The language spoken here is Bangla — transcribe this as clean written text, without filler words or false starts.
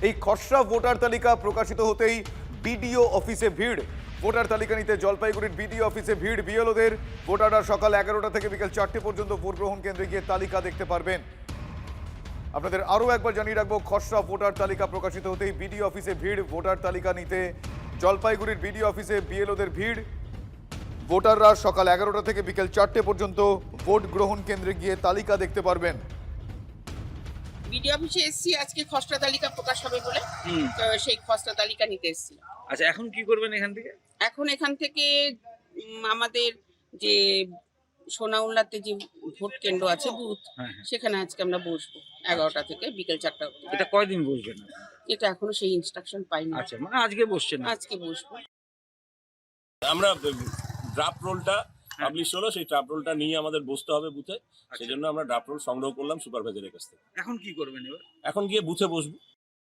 এই খসড়া ভোটার তালিকা প্রকাশিত হতেই বিডিও অফিসে ভিড়। ভোটার তালিকা নিতে জলপাইগুড়ির বিডিও অফিসে ভিড় বিএলওদের। ভোটাররা সকাল 11টা থেকে বিকেল 4টে পর্যন্ত ভোট গ্রহণ কেন্দ্রে গিয়ে তালিকা দেখতে পারবেন। আপনাদের আরও একবার জানিয়ে রাখবো, খসড়া ভোটার তালিকা প্রকাশিত হতেই বিডিও অফিসে ভিড়। ভোটার তালিকা নিতে জলপাইগুড়ির বিডিও অফিসে বিএলওদের ভিড়। ভোটাররা সকাল 11টা থেকে বিকেল 4টে পর্যন্ত ভোট গ্রহণ কেন্দ্রে গিয়ে তালিকা দেখতে পারবেন। বিডিও অফিসে এসেছি আজকে খসড়া তালিকা প্রকাশ হবে বলে, তো সেই খসড়া তালিকা নিতে এসেছি। আচ্ছা, এখন কি করবেন এখান থেকে? এখন এখান থেকে আমাদের যে সোনাউল্লাতে যে ভোট কেন্দ্র আছে বুথ, সেখানে আজকে আমরা বসবো 11টা থেকে বিকেল 4টা অবধি। এটা কয়দিন বসবেন? এটা এখনো সেই ইনস্ট্রাকশন পাইনি। আচ্ছা, মানে আজকে বসছেন? আজকে বসবো। আমরা ড্রাফট রোলটা পাবলিশ হলো, সেই ড্রাফট রোলটা নিয়ে আমাদের বসতে হবে বুথে। সেই জন্য আমরা ড্রাফট রোল সংগ্রহ করলাম সুপারভাইজারের কাছ থেকে। এখন কি করবেন এবার? এখন গিয়ে বুথে বসবো।